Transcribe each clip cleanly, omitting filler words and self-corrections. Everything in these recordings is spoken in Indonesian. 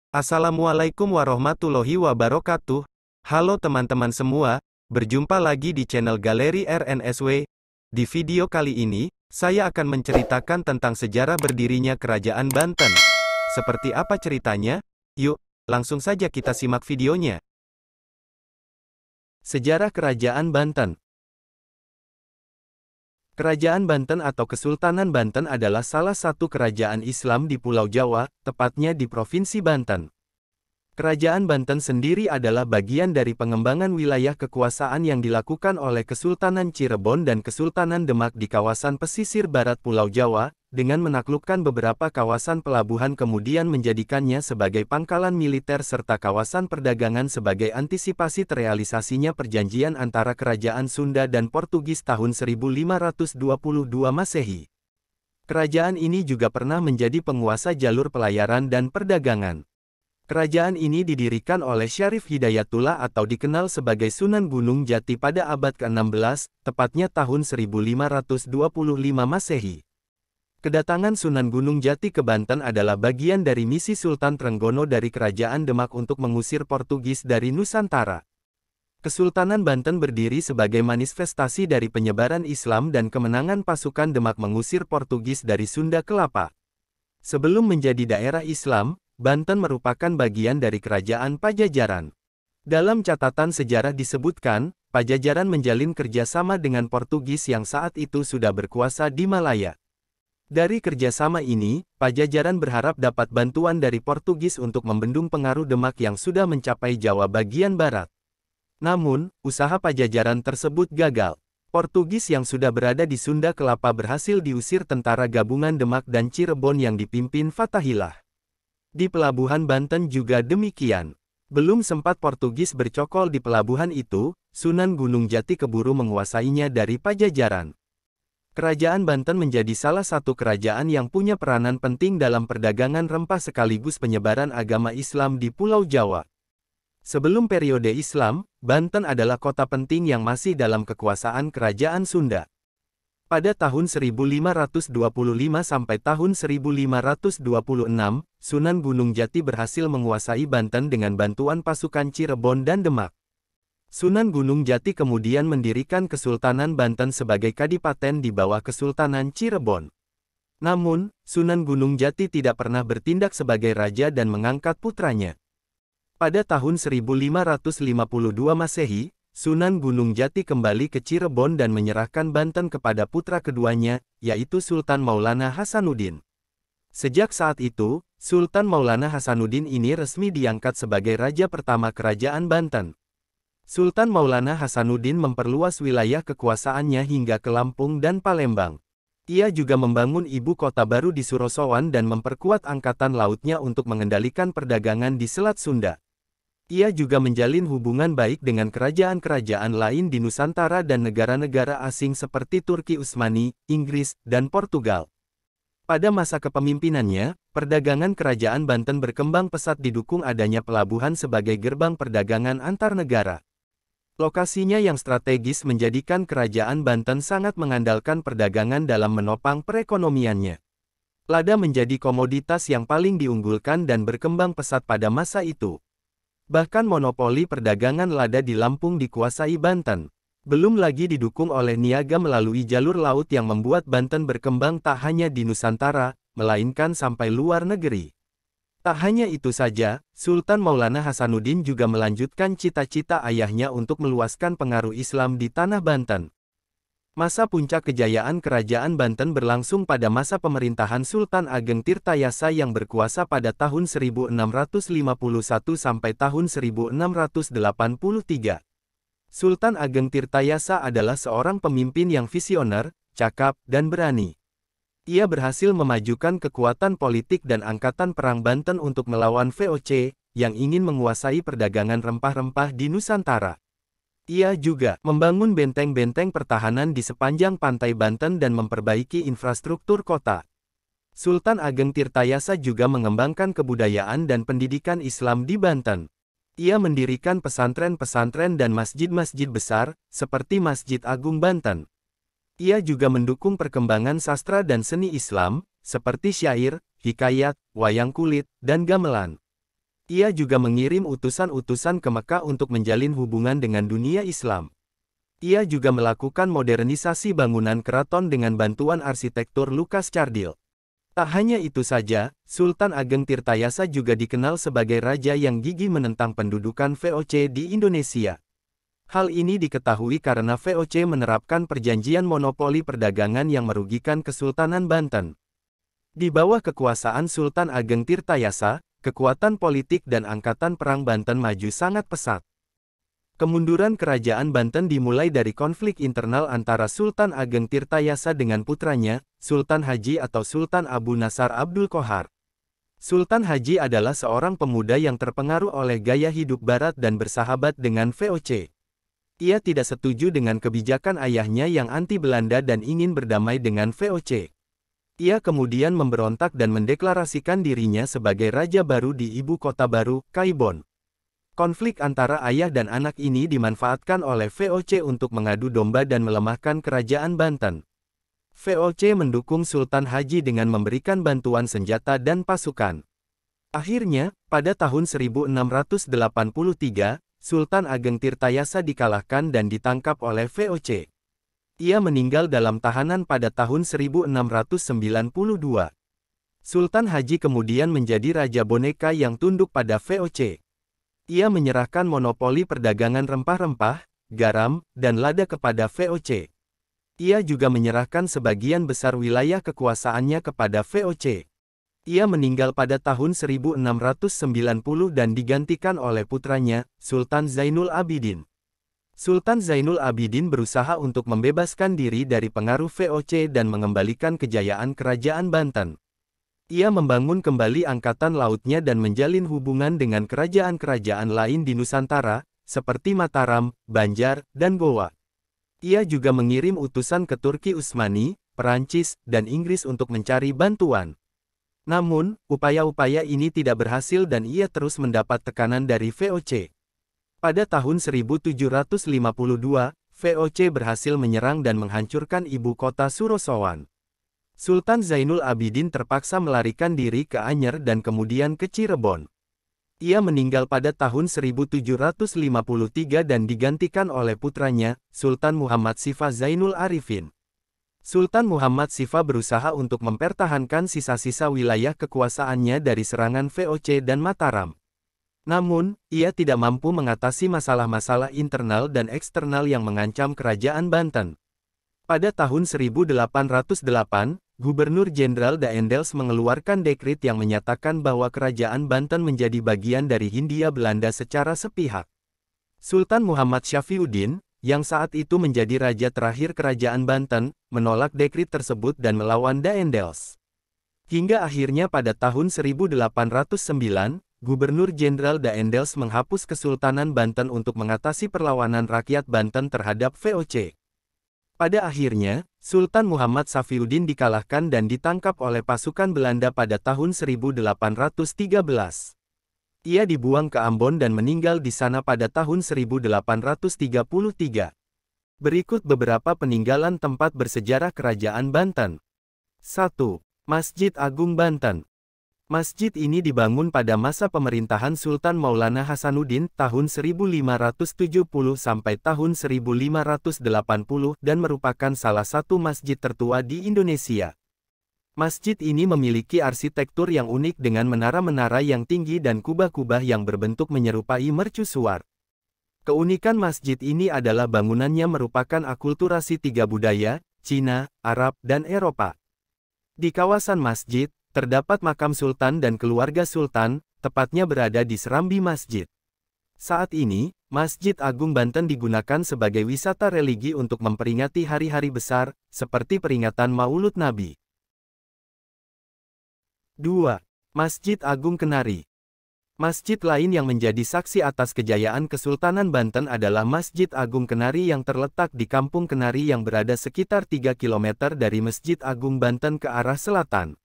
Assalamualaikum warahmatullahi wabarakatuh. Halo teman-teman semua, berjumpa lagi di channel Galeri RNSW. Di video kali ini, saya akan menceritakan tentang sejarah berdirinya Kerajaan Banten. Seperti apa ceritanya? Yuk, langsung saja kita simak videonya. Sejarah Kerajaan Banten. Kerajaan Banten atau Kesultanan Banten adalah salah satu kerajaan Islam di Pulau Jawa, tepatnya di Provinsi Banten. Kerajaan Banten sendiri adalah bagian dari pengembangan wilayah kekuasaan yang dilakukan oleh Kesultanan Cirebon dan Kesultanan Demak di kawasan pesisir barat Pulau Jawa, dengan menaklukkan beberapa kawasan pelabuhan kemudian menjadikannya sebagai pangkalan militer serta kawasan perdagangan sebagai antisipasi terrealisasinya perjanjian antara Kerajaan Sunda dan Portugis tahun 1522 Masehi. Kerajaan ini juga pernah menjadi penguasa jalur pelayaran dan perdagangan. Kerajaan ini didirikan oleh Syarif Hidayatullah atau dikenal sebagai Sunan Gunung Jati pada abad ke-16, tepatnya tahun 1525 Masehi. Kedatangan Sunan Gunung Jati ke Banten adalah bagian dari misi Sultan Trenggono dari Kerajaan Demak untuk mengusir Portugis dari Nusantara. Kesultanan Banten berdiri sebagai manifestasi dari penyebaran Islam dan kemenangan pasukan Demak mengusir Portugis dari Sunda Kelapa. Sebelum menjadi daerah Islam, Banten merupakan bagian dari Kerajaan Pajajaran. Dalam catatan sejarah disebutkan, Pajajaran menjalin kerjasama dengan Portugis yang saat itu sudah berkuasa di Malaya. Dari kerjasama ini, Pajajaran berharap dapat bantuan dari Portugis untuk membendung pengaruh Demak yang sudah mencapai Jawa bagian barat. Namun, usaha Pajajaran tersebut gagal. Portugis yang sudah berada di Sunda Kelapa berhasil diusir tentara gabungan Demak dan Cirebon yang dipimpin Fathahillah. Di pelabuhan Banten juga demikian. Belum sempat Portugis bercokol di pelabuhan itu, Sunan Gunung Jati keburu menguasainya dari Pajajaran. Kerajaan Banten menjadi salah satu kerajaan yang punya peranan penting dalam perdagangan rempah sekaligus penyebaran agama Islam di Pulau Jawa. Sebelum periode Islam, Banten adalah kota penting yang masih dalam kekuasaan Kerajaan Sunda. Pada tahun 1525 sampai tahun 1526, Sunan Gunung Jati berhasil menguasai Banten dengan bantuan pasukan Cirebon dan Demak. Sunan Gunung Jati kemudian mendirikan Kesultanan Banten sebagai kadipaten di bawah Kesultanan Cirebon. Namun, Sunan Gunung Jati tidak pernah bertindak sebagai raja dan mengangkat putranya. Pada tahun 1552 Masehi, Sunan Gunung Jati kembali ke Cirebon dan menyerahkan Banten kepada putra keduanya, yaitu Sultan Maulana Hasanuddin. Sejak saat itu, Sultan Maulana Hasanuddin ini resmi diangkat sebagai raja pertama Kerajaan Banten. Sultan Maulana Hasanuddin memperluas wilayah kekuasaannya hingga ke Lampung dan Palembang. Ia juga membangun ibu kota baru di Surosowan dan memperkuat angkatan lautnya untuk mengendalikan perdagangan di Selat Sunda. Ia juga menjalin hubungan baik dengan kerajaan-kerajaan lain di Nusantara dan negara-negara asing seperti Turki Utsmani, Inggris, dan Portugal. Pada masa kepemimpinannya, perdagangan Kerajaan Banten berkembang pesat didukung adanya pelabuhan sebagai gerbang perdagangan antar negara. Lokasinya yang strategis menjadikan Kerajaan Banten sangat mengandalkan perdagangan dalam menopang perekonomiannya. Lada menjadi komoditas yang paling diunggulkan dan berkembang pesat pada masa itu. Bahkan monopoli perdagangan lada di Lampung dikuasai Banten. Belum lagi didukung oleh niaga melalui jalur laut yang membuat Banten berkembang tak hanya di Nusantara, melainkan sampai luar negeri. Tak hanya itu saja, Sultan Maulana Hasanuddin juga melanjutkan cita-cita ayahnya untuk meluaskan pengaruh Islam di tanah Banten. Masa puncak kejayaan Kerajaan Banten berlangsung pada masa pemerintahan Sultan Ageng Tirtayasa yang berkuasa pada tahun 1651 sampai tahun 1683. Sultan Ageng Tirtayasa adalah seorang pemimpin yang visioner, cakap, dan berani. Ia berhasil memajukan kekuatan politik dan angkatan perang Banten untuk melawan VOC, yang ingin menguasai perdagangan rempah-rempah di Nusantara. Ia juga membangun benteng-benteng pertahanan di sepanjang pantai Banten dan memperbaiki infrastruktur kota. Sultan Ageng Tirtayasa juga mengembangkan kebudayaan dan pendidikan Islam di Banten. Ia mendirikan pesantren-pesantren dan masjid-masjid besar, seperti Masjid Agung Banten. Ia juga mendukung perkembangan sastra dan seni Islam, seperti syair, hikayat, wayang kulit, dan gamelan. Ia juga mengirim utusan-utusan ke Mekah untuk menjalin hubungan dengan dunia Islam. Ia juga melakukan modernisasi bangunan keraton dengan bantuan arsitektur Lukas Cardil. Tak hanya itu saja, Sultan Ageng Tirtayasa juga dikenal sebagai raja yang gigih menentang pendudukan VOC di Indonesia. Hal ini diketahui karena VOC menerapkan perjanjian monopoli perdagangan yang merugikan Kesultanan Banten. Di bawah kekuasaan Sultan Ageng Tirtayasa, kekuatan politik dan angkatan perang Banten maju sangat pesat. Kemunduran kerajaan Banten dimulai dari konflik internal antara Sultan Ageng Tirtayasa dengan putranya, Sultan Haji atau Sultan Abu Nasar Abdul Qohar. Sultan Haji adalah seorang pemuda yang terpengaruh oleh gaya hidup barat dan bersahabat dengan VOC. Ia tidak setuju dengan kebijakan ayahnya yang anti Belanda dan ingin berdamai dengan VOC. Ia kemudian memberontak dan mendeklarasikan dirinya sebagai raja baru di ibu kota baru, Kaibon. Konflik antara ayah dan anak ini dimanfaatkan oleh VOC untuk mengadu domba dan melemahkan kerajaan Banten. VOC mendukung Sultan Haji dengan memberikan bantuan senjata dan pasukan. Akhirnya, pada tahun 1683, Sultan Ageng Tirtayasa dikalahkan dan ditangkap oleh VOC. Ia meninggal dalam tahanan pada tahun 1692. Sultan Haji kemudian menjadi raja boneka yang tunduk pada VOC. Ia menyerahkan monopoli perdagangan rempah-rempah, garam, dan lada kepada VOC. Ia juga menyerahkan sebagian besar wilayah kekuasaannya kepada VOC. Ia meninggal pada tahun 1690 dan digantikan oleh putranya, Sultan Zainul Abidin. Sultan Zainul Abidin berusaha untuk membebaskan diri dari pengaruh VOC dan mengembalikan kejayaan kerajaan Banten. Ia membangun kembali angkatan lautnya dan menjalin hubungan dengan kerajaan-kerajaan lain di Nusantara, seperti Mataram, Banjar, dan Gowa. Ia juga mengirim utusan ke Turki Utsmani, Perancis, dan Inggris untuk mencari bantuan. Namun, upaya-upaya ini tidak berhasil dan ia terus mendapat tekanan dari VOC. Pada tahun 1752, VOC berhasil menyerang dan menghancurkan ibu kota Surosowan. Sultan Zainul Abidin terpaksa melarikan diri ke Anyer dan kemudian ke Cirebon. Ia meninggal pada tahun 1753 dan digantikan oleh putranya, Sultan Muhammad Sifa Zainul Arifin. Sultan Muhammad Sifa berusaha untuk mempertahankan sisa-sisa wilayah kekuasaannya dari serangan VOC dan Mataram. Namun, ia tidak mampu mengatasi masalah-masalah internal dan eksternal yang mengancam kerajaan Banten. Pada tahun 1808, Gubernur Jenderal Daendels mengeluarkan dekrit yang menyatakan bahwa kerajaan Banten menjadi bagian dari Hindia Belanda secara sepihak. Sultan Muhammad Syafiuddin, yang saat itu menjadi raja terakhir kerajaan Banten, menolak dekrit tersebut dan melawan Daendels. Hingga akhirnya pada tahun 1809, Gubernur Jenderal Daendels menghapus Kesultanan Banten untuk mengatasi perlawanan rakyat Banten terhadap VOC. Pada akhirnya, Sultan Muhammad Syafiuddin dikalahkan dan ditangkap oleh pasukan Belanda pada tahun 1813. Ia dibuang ke Ambon dan meninggal di sana pada tahun 1833. Berikut beberapa peninggalan tempat bersejarah Kerajaan Banten. 1. Masjid Agung Banten. Masjid ini dibangun pada masa pemerintahan Sultan Maulana Hasanuddin tahun 1570 sampai tahun 1580 dan merupakan salah satu masjid tertua di Indonesia. Masjid ini memiliki arsitektur yang unik dengan menara-menara yang tinggi dan kubah-kubah yang berbentuk menyerupai mercusuar. Keunikan masjid ini adalah bangunannya merupakan akulturasi tiga budaya, Cina, Arab, dan Eropa. Di kawasan masjid, terdapat makam Sultan dan keluarga Sultan, tepatnya berada di serambi masjid. Saat ini, Masjid Agung Banten digunakan sebagai wisata religi untuk memperingati hari-hari besar, seperti peringatan Maulud Nabi. 2. Masjid Agung Kenari. Masjid lain yang menjadi saksi atas kejayaan Kesultanan Banten adalah Masjid Agung Kenari yang terletak di Kampung Kenari yang berada sekitar 3 km dari Masjid Agung Banten ke arah selatan.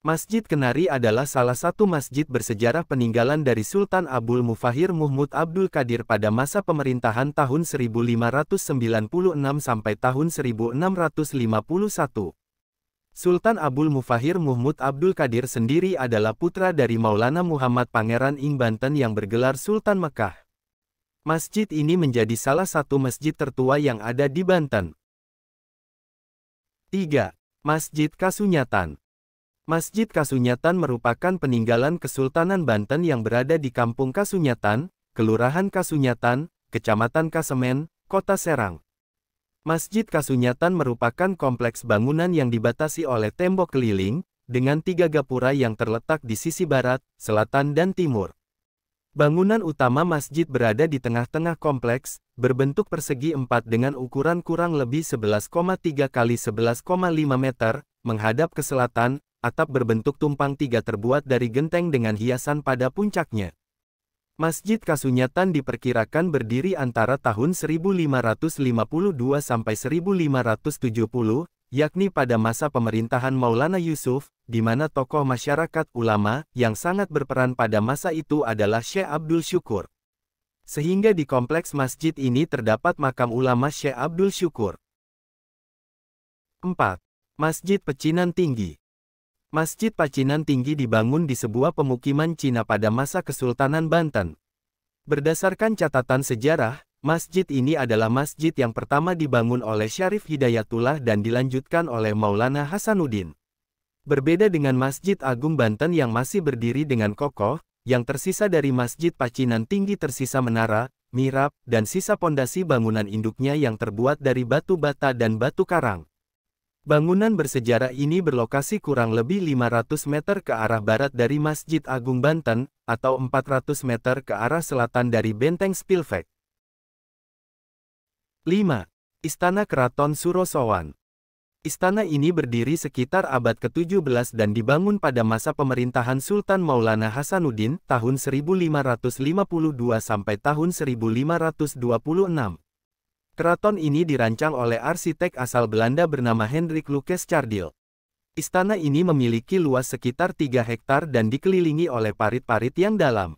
Masjid Kenari adalah salah satu masjid bersejarah peninggalan dari Sultan Abul Mufahir Muhmud Abdul Qadir pada masa pemerintahan tahun 1596 sampai tahun 1651. Sultan Abul Mufahir Muhmud Abdul Qadir sendiri adalah putra dari Maulana Muhammad Pangeran ing Banten yang bergelar Sultan Mekah. Masjid ini menjadi salah satu masjid tertua yang ada di Banten. 3. Masjid Kasunyatan. Masjid Kasunyatan merupakan peninggalan Kesultanan Banten yang berada di Kampung Kasunyatan, Kelurahan Kasunyatan, Kecamatan Kasemen, Kota Serang. Masjid Kasunyatan merupakan kompleks bangunan yang dibatasi oleh tembok keliling, dengan 3 gapura yang terletak di sisi barat, selatan dan timur. Bangunan utama masjid berada di tengah-tengah kompleks, berbentuk persegi 4 dengan ukuran kurang lebih 11,3 x 11,5 meter, menghadap ke selatan, atap berbentuk tumpang 3 terbuat dari genteng dengan hiasan pada puncaknya. Masjid Kasunyatan diperkirakan berdiri antara tahun 1552 sampai 1570, yakni pada masa pemerintahan Maulana Yusuf, di mana tokoh masyarakat ulama yang sangat berperan pada masa itu adalah Syekh Abdul Syukur. Sehingga di kompleks masjid ini terdapat makam ulama Syekh Abdul Syukur. 4. Masjid Pecinan Tinggi. Masjid Pecinan Tinggi dibangun di sebuah pemukiman Cina pada masa Kesultanan Banten. Berdasarkan catatan sejarah, masjid ini adalah masjid yang pertama dibangun oleh Syarif Hidayatullah dan dilanjutkan oleh Maulana Hasanuddin. Berbeda dengan Masjid Agung Banten yang masih berdiri dengan kokoh, yang tersisa dari Masjid Pecinan Tinggi tersisa menara, mihrab, dan sisa pondasi bangunan induknya yang terbuat dari batu bata dan batu karang. Bangunan bersejarah ini berlokasi kurang lebih 500 meter ke arah barat dari Masjid Agung Banten, atau 400 meter ke arah selatan dari Benteng Spilvek. 5. Istana Keraton Surosowan. Istana ini berdiri sekitar abad ke-17 dan dibangun pada masa pemerintahan Sultan Maulana Hasanuddin, tahun 1552 sampai tahun 1526. Keraton ini dirancang oleh arsitek asal Belanda bernama Hendrik Lucas Chardil. Istana ini memiliki luas sekitar 3 hektar dan dikelilingi oleh parit-parit yang dalam.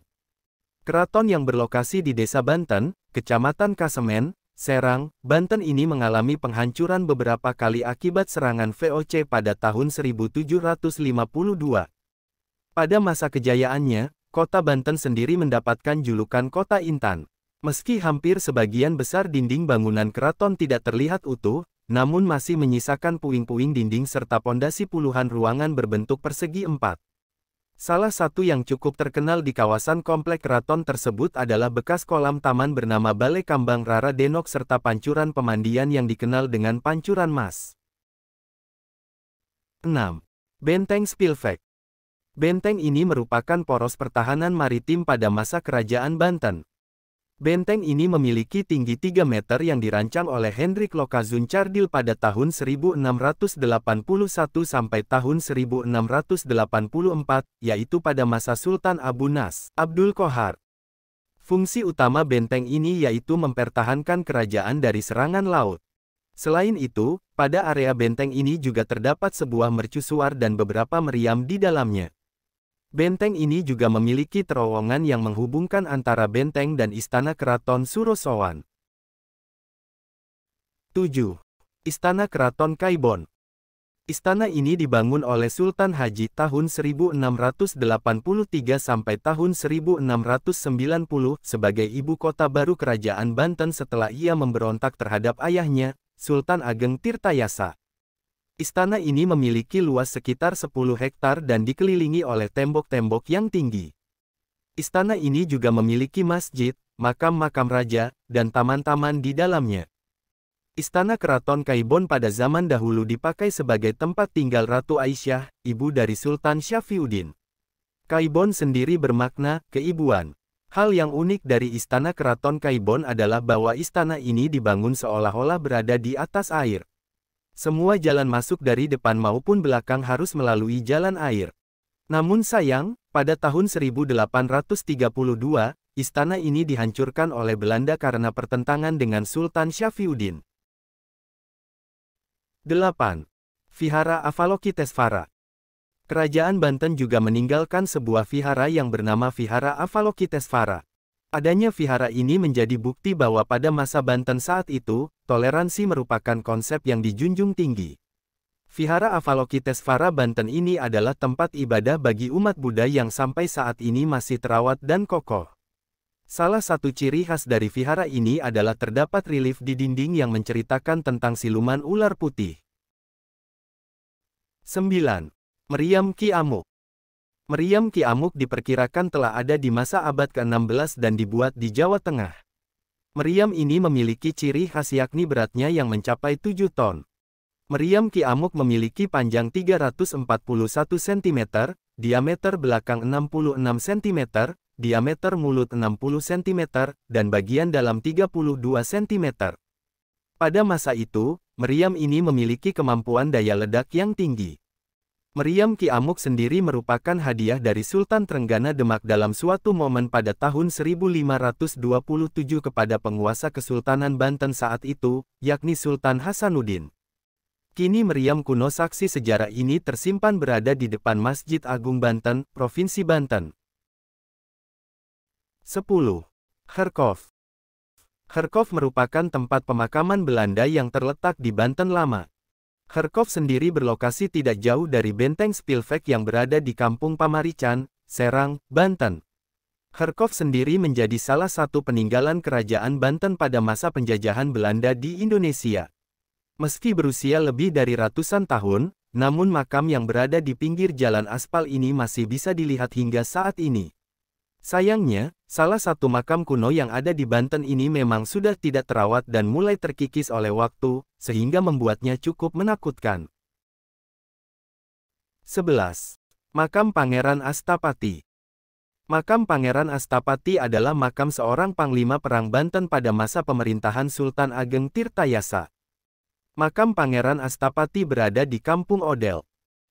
Keraton yang berlokasi di Desa Banten, Kecamatan Kasemen, Serang, Banten ini mengalami penghancuran beberapa kali akibat serangan VOC pada tahun 1752. Pada masa kejayaannya, kota Banten sendiri mendapatkan julukan Kota Intan. Meski hampir sebagian besar dinding bangunan keraton tidak terlihat utuh, namun masih menyisakan puing-puing dinding serta pondasi puluhan ruangan berbentuk persegi 4. Salah satu yang cukup terkenal di kawasan komplek keraton tersebut adalah bekas kolam taman bernama Balai Kambang Rara Denok serta pancuran pemandian yang dikenal dengan Pancuran Mas. 6. Benteng Spilvek. Benteng ini merupakan poros pertahanan maritim pada masa Kerajaan Banten. Benteng ini memiliki tinggi 3 meter yang dirancang oleh Hendrik Lokazun Chardil pada tahun 1681 sampai tahun 1684, yaitu pada masa Sultan Abu Nas, Abdul Qohar. Fungsi utama benteng ini yaitu mempertahankan kerajaan dari serangan laut. Selain itu, pada area benteng ini juga terdapat sebuah mercusuar dan beberapa meriam di dalamnya. Benteng ini juga memiliki terowongan yang menghubungkan antara benteng dan Istana Keraton Surosowan. 7. Istana Keraton Kaibon. Istana ini dibangun oleh Sultan Haji tahun 1683 sampai tahun 1690 sebagai ibu kota baru Kerajaan Banten setelah ia memberontak terhadap ayahnya, Sultan Ageng Tirtayasa. Istana ini memiliki luas sekitar 10 hektar dan dikelilingi oleh tembok-tembok yang tinggi. Istana ini juga memiliki masjid, makam-makam raja, dan taman-taman di dalamnya. Istana Keraton Kaibon pada zaman dahulu dipakai sebagai tempat tinggal Ratu Aisyah, ibu dari Sultan Syafiuddin. Kaibon sendiri bermakna keibuan. Hal yang unik dari Istana Keraton Kaibon adalah bahwa istana ini dibangun seolah-olah berada di atas air. Semua jalan masuk dari depan maupun belakang harus melalui jalan air. Namun sayang, pada tahun 1832, istana ini dihancurkan oleh Belanda karena pertentangan dengan Sultan Syafiuddin. 8. Vihara Avalokitesvara. Kerajaan Banten juga meninggalkan sebuah vihara yang bernama Vihara Avalokitesvara. Adanya vihara ini menjadi bukti bahwa pada masa Banten saat itu, toleransi merupakan konsep yang dijunjung tinggi. Vihara Avalokitesvara Banten ini adalah tempat ibadah bagi umat Buddha yang sampai saat ini masih terawat dan kokoh. Salah satu ciri khas dari vihara ini adalah terdapat relief di dinding yang menceritakan tentang siluman ular putih. 9. Meriam Ki Amuk. Meriam Ki Amuk diperkirakan telah ada di masa abad ke-16 dan dibuat di Jawa Tengah. Meriam ini memiliki ciri khas yakni beratnya yang mencapai 7 ton. Meriam Ki Amuk memiliki panjang 341 cm, diameter belakang 66 cm, diameter mulut 60 cm, dan bagian dalam 32 cm. Pada masa itu, meriam ini memiliki kemampuan daya ledak yang tinggi. Meriam Ki Amuk sendiri merupakan hadiah dari Sultan Trenggana Demak dalam suatu momen pada tahun 1527 kepada penguasa Kesultanan Banten saat itu, yakni Sultan Hasanuddin. Kini meriam kuno saksi sejarah ini tersimpan berada di depan Masjid Agung Banten, Provinsi Banten. 10. Herkov. Herkov merupakan tempat pemakaman Belanda yang terletak di Banten lama. Herkov sendiri berlokasi tidak jauh dari Benteng Spilvek yang berada di Kampung Pamarican, Serang, Banten. Herkov sendiri menjadi salah satu peninggalan kerajaan Banten pada masa penjajahan Belanda di Indonesia. Meski berusia lebih dari ratusan tahun, namun makam yang berada di pinggir jalan aspal ini masih bisa dilihat hingga saat ini. Sayangnya, salah satu makam kuno yang ada di Banten ini memang sudah tidak terawat dan mulai terkikis oleh waktu, sehingga membuatnya cukup menakutkan. 11. Makam Pangeran Astapati. Makam Pangeran Astapati adalah makam seorang panglima perang Banten pada masa pemerintahan Sultan Ageng Tirtayasa. Makam Pangeran Astapati berada di Kampung Odel.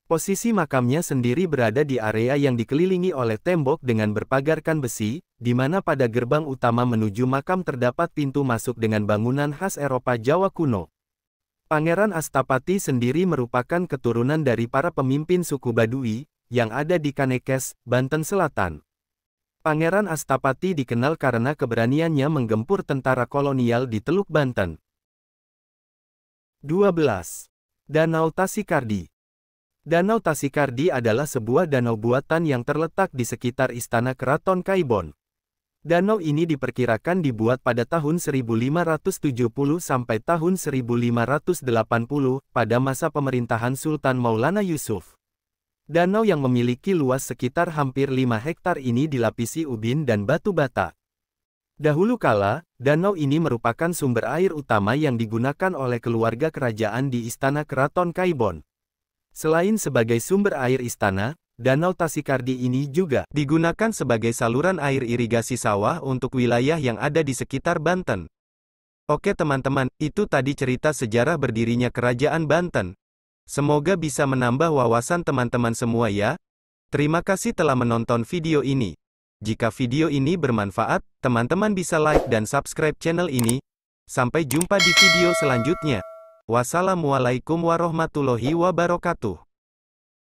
Posisi makamnya sendiri berada di area yang dikelilingi oleh tembok dengan berpagarkan besi, di mana pada gerbang utama menuju makam terdapat pintu masuk dengan bangunan khas Eropa Jawa kuno. Pangeran Astapati sendiri merupakan keturunan dari para pemimpin suku Baduy, yang ada di Kanekes, Banten Selatan. Pangeran Astapati dikenal karena keberaniannya menggempur tentara kolonial di Teluk Banten. 12. Danau Tasikardi. Danau Tasikardi adalah sebuah danau buatan yang terletak di sekitar Istana Keraton Kaibon. Danau ini diperkirakan dibuat pada tahun 1570 sampai tahun 1580, pada masa pemerintahan Sultan Maulana Yusuf. Danau yang memiliki luas sekitar hampir 5 hektar ini dilapisi ubin dan batu bata. Dahulu kala, danau ini merupakan sumber air utama yang digunakan oleh keluarga kerajaan di Istana Keraton Kaibon. Selain sebagai sumber air istana, Danau Tasikardi ini juga digunakan sebagai saluran air irigasi sawah untuk wilayah yang ada di sekitar Banten. Oke teman-teman, itu tadi cerita sejarah berdirinya Kerajaan Banten. Semoga bisa menambah wawasan teman-teman semua ya. Terima kasih telah menonton video ini. Jika video ini bermanfaat, teman-teman bisa like dan subscribe channel ini. Sampai jumpa di video selanjutnya. Wassalamualaikum warahmatullahi wabarakatuh.